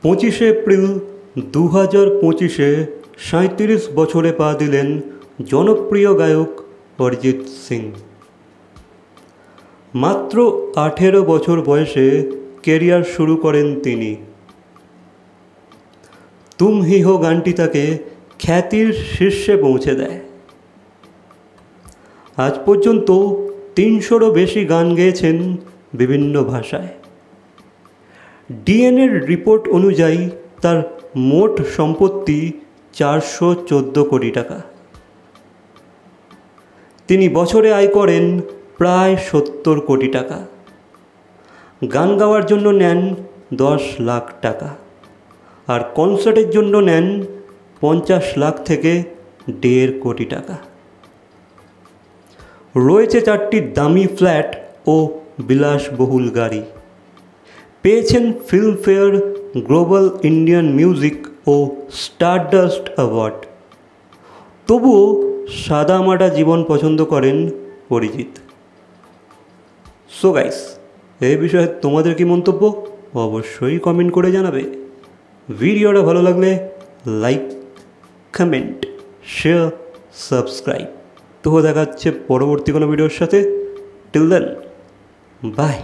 25 April 2025-এ 37 বছরে পা দিলেন জনপ্রিয় গায়ক অরিজিৎ সিং। মাত্র 18 বছর বয়সে কেরিয়ার শুরু করেন তিনি। তুম হি হো গানটি তাকে খ্যাতির শীর্ষে পৌঁছে দেয়। আজ পর্যন্ত 300-রও বেশি গান গেয়েছেন বিভিন্ন ভাষায়। ডিএনএর রিপোর্ট অনুযায়ী তার মোট সম্পত্তি 414 কোটি টাকা। তিনি বছরে আয় করেন প্রায় 70 কোটি টাকা। গান গাওয়ার জন্য নেন 10 লাখ টাকা, আর কনসার্টের জন্য নেন 50 লাখ থেকে 1.5 কোটি টাকা। রয়েছে 4টি দামি ফ্ল্যাট ও বিলাসবহুল গাড়ি। পেয়েছেন ফিল্মফেয়ার, গ্লোবাল ইন্ডিয়ান মিউজিক ও স্টারডাস্ট অ্যাওয়ার্ড। তবুও সাদামাটা জীবন পছন্দ করেন অরিজিৎ। সো গাইস, এই বিষয়ে তোমাদের কি মন্তব্য অবশ্যই কমেন্ট করে জানাবে। ভিডিওটা ভালো লাগলে লাইক, কমেন্ট, শেয়ার, সাবস্ক্রাইব। তো দেখা যাচ্ছে পরবর্তী কোনো ভিডিওর সাথে। Till then, by.